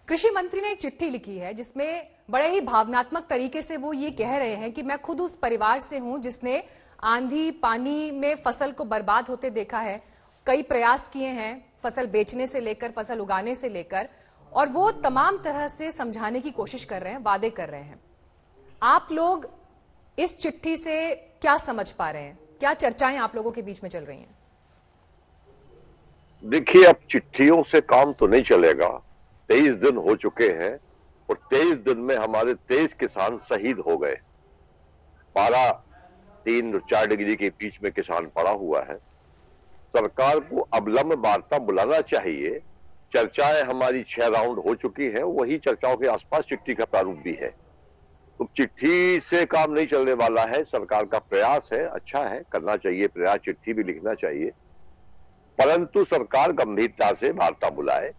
कृषि मंत्री ने एक चिट्ठी लिखी है जिसमें बड़े ही भावनात्मक तरीके से वो ये कह रहे हैं कि मैं खुद उस परिवार से हूं जिसने आंधी पानी में फसल को बर्बाद होते देखा है। कई प्रयास किए हैं फसल बेचने से लेकर फसल उगाने से लेकर, और वो तमाम तरह से समझाने की कोशिश कर रहे हैं, वादे कर रहे हैं। आप लोग इस चिट्ठी से क्या समझ पा रहे हैं? क्या चर्चाएं आप लोगों के बीच में चल रही हैं? देखिए, अब चिट्ठियों से काम तो नहीं चलेगा। 23 दिन हो चुके हैं और 23 दिन में हमारे 23 किसान शहीद हो गए। पारा 3 और 4 डिग्री के बीच में किसान पड़ा हुआ है। सरकार को अविलंब वार्ता बुलाना चाहिए। चर्चाएं हमारी 6 राउंड हो चुकी हैं, वही चर्चाओं के आसपास चिट्ठी का प्रारूप भी है। तो चिट्ठी से काम नहीं चलने वाला है। सरकार का प्रयास है, अच्छा है, करना चाहिए प्रयास, चिट्ठी भी लिखना चाहिए, परंतु सरकार गंभीरता से वार्ता बुलाए।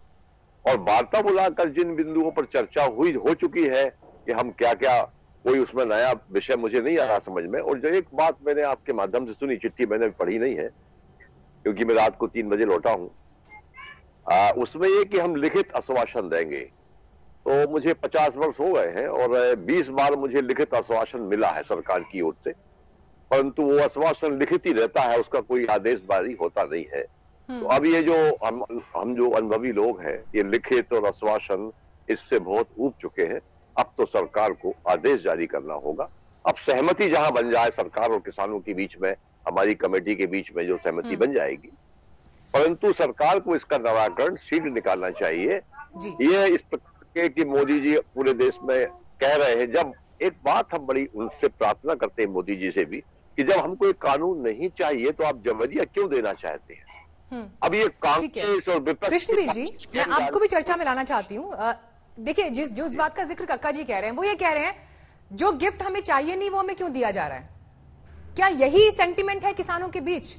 और वार्ता बुलाकर जिन बिंदुओं पर चर्चा हो चुकी है कि हम क्या क्या, कोई उसमें नया विषय मुझे नहीं आ रहा समझ में। और जो एक बात मैंने आपके माध्यम से सुनी, चिट्ठी मैंने पढ़ी नहीं है क्योंकि मैं रात को 3 बजे लौटा हूं, उसमें ये कि हम लिखित आश्वासन देंगे। तो मुझे 50 वर्ष हो गए हैं और 20 बार मुझे लिखित आश्वासन मिला है सरकार की ओर से, परंतु वो आश्वासन लिखित ही रहता है, उसका कोई आदेश जारी होता नहीं है। तो अब ये जो हम जो अनुभवी लोग हैं, ये लिखित और आश्वासन इससे बहुत ऊब चुके हैं। अब तो सरकार को आदेश जारी करना होगा। अब सहमति जहां बन जाए सरकार और किसानों के बीच में, हमारी कमेटी के बीच में जो सहमति बन जाएगी, परंतु सरकार को इसका निराकरण शीघ्र निकालना चाहिए। ये इस प्रकार के कि मोदी जी पूरे देश में कह रहे हैं। जब एक बात हम बड़ी उनसे प्रार्थना करते हैं मोदी जी से भी कि जब हमको एक कानून नहीं चाहिए तो आप जबरिया क्यों देना चाहते हैं? अब ये कांग्रेस और विपक्ष। कृष्णवीर जी, मैं आपको भी चर्चा में लाना चाहती हूँ। देखिए, जिस बात का जिक्र कक्का जी कह रहे हैं, वो ये कह रहे हैं जो गिफ्ट हमें चाहिए नहीं वो हमें क्यों दिया जा रहा है? क्या यही सेंटिमेंट है किसानों के बीच?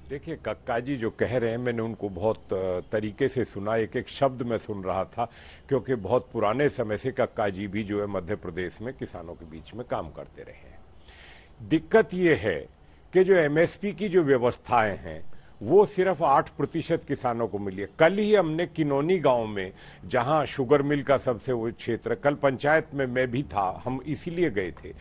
देखिए कक्का जी जो कह रहे हैं, मैंने उनको बहुत तरीके से सुना, एक एक शब्द मैं सुन रहा था, क्योंकि बहुत पुराने समय से कक्का जी भी जो है मध्य प्रदेश में किसानों के बीच में काम करते रहे हैं। दिक्कत ये है कि जो एमएसपी की जो व्यवस्थाएं हैं वो सिर्फ 8% किसानों को मिली है। कल ही हमने किनौनी गांव में, जहां शुगर मिल का सबसे वो क्षेत्र, कल पंचायत में मैं भी था, हम इसीलिए गए थे।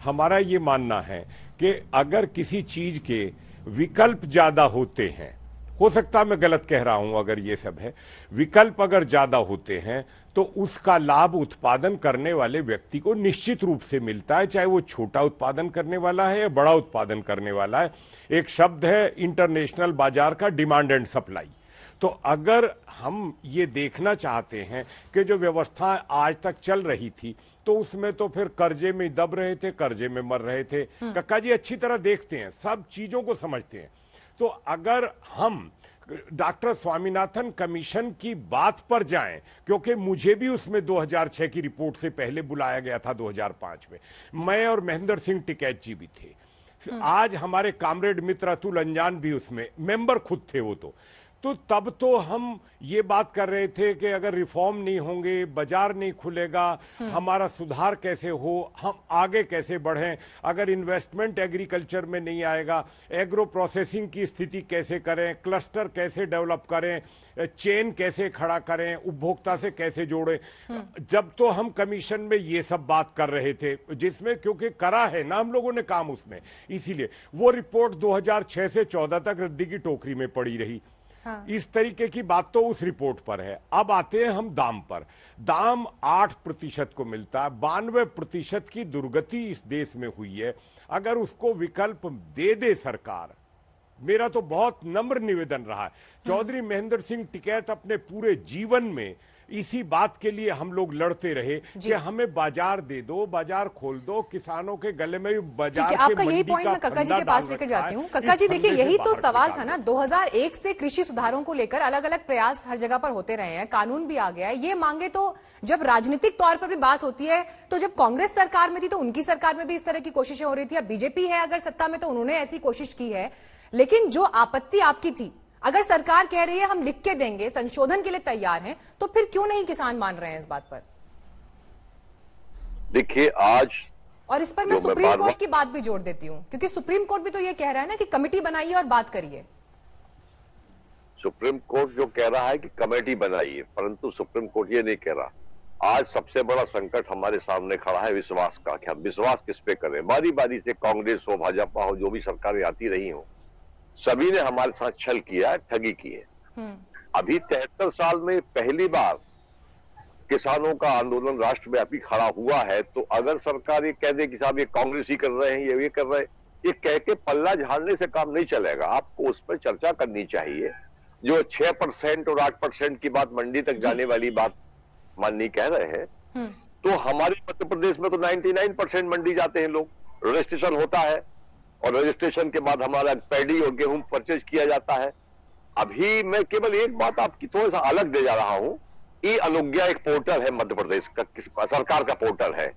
हमारा ये मानना है कि अगर किसी चीज के विकल्प ज्यादा होते हैं, हो सकता है मैं गलत कह रहा हूं, अगर ये सब है, विकल्प अगर ज्यादा होते हैं तो उसका लाभ उत्पादन करने वाले व्यक्ति को निश्चित रूप से मिलता है, चाहे वो छोटा उत्पादन करने वाला है या बड़ा उत्पादन करने वाला है। एक शब्द है इंटरनेशनल बाजार का, डिमांड एंड सप्लाई। तो अगर हम ये देखना चाहते हैं कि जो व्यवस्था आज तक चल रही थी तो उसमें तो फिर कर्जे में दब रहे थे, कर्जे में मर रहे थे। कक्का जी अच्छी तरह देखते हैं, सब चीजों को समझते हैं। तो अगर हम डॉक्टर स्वामीनाथन कमीशन की बात पर जाएं, क्योंकि मुझे भी उसमें 2006 की रिपोर्ट से पहले बुलाया गया था 2005 में, मैं और महेंद्र सिंह टिकैत जी भी थे। आज हमारे कामरेड मित्र अतुल अंजान भी उसमें मेंबर खुद थे। वो तो तब तो हम ये बात कर रहे थे कि अगर रिफॉर्म नहीं होंगे, बाजार नहीं खुलेगा, हमारा सुधार कैसे हो, हम आगे कैसे बढ़ें, अगर इन्वेस्टमेंट एग्रीकल्चर में नहीं आएगा, एग्रो प्रोसेसिंग की स्थिति कैसे करें, क्लस्टर कैसे डेवलप करें, चेन कैसे खड़ा करें, उपभोक्ता से कैसे जोड़ें। जब तो हम कमीशन में ये सब बात कर रहे थे, जिसमें क्योंकि करा है ना हम लोगों ने काम उसमें, इसीलिए वो रिपोर्ट 2006 से 14 तक रद्दी की टोकरी में पड़ी रही। इस तरीके की बात तो उस रिपोर्ट पर है। अब आते हैं हम दाम पर। दाम 8% को मिलता है, 92% की दुर्गति इस देश में हुई है। अगर उसको विकल्प दे दे सरकार, मेरा तो बहुत नम्र निवेदन रहा है। चौधरी महेंद्र सिंह टिकैत अपने पूरे जीवन में इसी बात के लिए हम लोग लड़ते रहे कि हमें बाजार दे दो, बाजार खोल दो, किसानों के गले में बाजार के आपका यही पॉइंट मैं कक्का जी के पास लेकर जाती हूँ। कक्का जी देखिए, यही तो सवाल था ना, 2001 से कृषि सुधारों को लेकर अलग अलग प्रयास हर जगह पर होते रहे हैं, कानून भी आ गया है। ये मांगे तो जब राजनीतिक तौर पर भी बात होती है, तो जब कांग्रेस सरकार में थी तो उनकी सरकार में भी इस तरह की कोशिशें हो रही थी। अब बीजेपी है अगर सत्ता में तो उन्होंने ऐसी कोशिश की है। लेकिन जो आपत्ति आपकी थी, अगर सरकार कह रही है हम लिख के देंगे, संशोधन के लिए तैयार हैं, तो फिर क्यों नहीं किसान मान रहे हैं इस बात पर? देखिए आज, और इस पर मैं सुप्रीम कोर्ट की बात भी जोड़ देती हूं, क्योंकि सुप्रीम कोर्ट भी तो ये कह रहा है ना कि कमेटी बनाइए और बात करिए। सुप्रीम कोर्ट जो कह रहा है कि कमेटी बनाइए, परंतु सुप्रीम कोर्ट ये नहीं कह रहा। आज सबसे बड़ा संकट हमारे सामने खड़ा है विश्वास का, कि हम विश्वास किस पे करें। बारी बारी से कांग्रेस हो, भाजपा हो, जो भी सरकारें आती रही हो, सभी ने हमारे साथ छल किया, ठगी की है। अभी 73 साल में पहली बार किसानों का आंदोलन राष्ट्रव्यापी खड़ा हुआ है, तो अगर सरकार ये कह दे कि साहब ये कांग्रेस ही कर रहे हैं, ये कर रहे हैं, ये कह के पल्ला झाड़ने से काम नहीं चलेगा। आपको उस पर चर्चा करनी चाहिए। जो 6% और 8% की बात, मंडी तक जाने वाली बात माननी कह रहे हैं, तो हमारे मध्य प्रदेश में तो 99% मंडी जाते हैं लोग। रजिस्ट्रेशन होता है और रजिस्ट्रेशन के बाद हमारा पैडी और गेहूं परचेज किया जाता है। अभी मैं केवल एक बात आपकी थोड़ा सा अलग दे जा रहा हूं। ई अनुज्ञा एक पोर्टल है मध्य प्रदेश का, सरकार का पोर्टल है।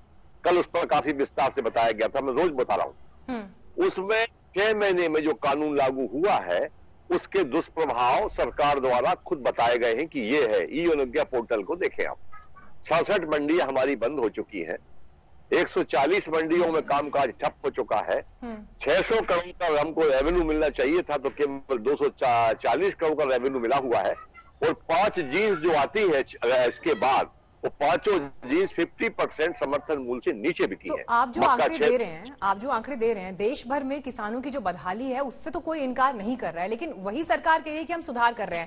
कल उस पर काफी विस्तार से बताया गया था, मैं रोज बता रहा हूं। उसमें 6 महीने में जो कानून लागू हुआ है, उसके दुष्प्रभाव सरकार द्वारा खुद बताए गए हैं कि ये है। ई अनुज्ञा पोर्टल को देखें आप। 66 मंडियां हमारी बंद हो चुकी हैं। 140 मंडियों में कामकाज ठप हो चुका है। 600 करोड़ का हमको रेवेन्यू मिलना चाहिए था, तो केवल 240 करोड़ का रेवेन्यू मिला हुआ है। और 5 जीन्स जो आती है इसके बाद, वो पांचों जीन्स 50% समर्थन मूल्य से नीचे बिकी तो है। आप जो आंकड़े दे रहे हैं, देश भर में किसानों की जो बदहाली है, उससे तो कोई इनकार नहीं कर रहा है, लेकिन वही सरकार कह रही है कि हम सुधार कर रहे हैं।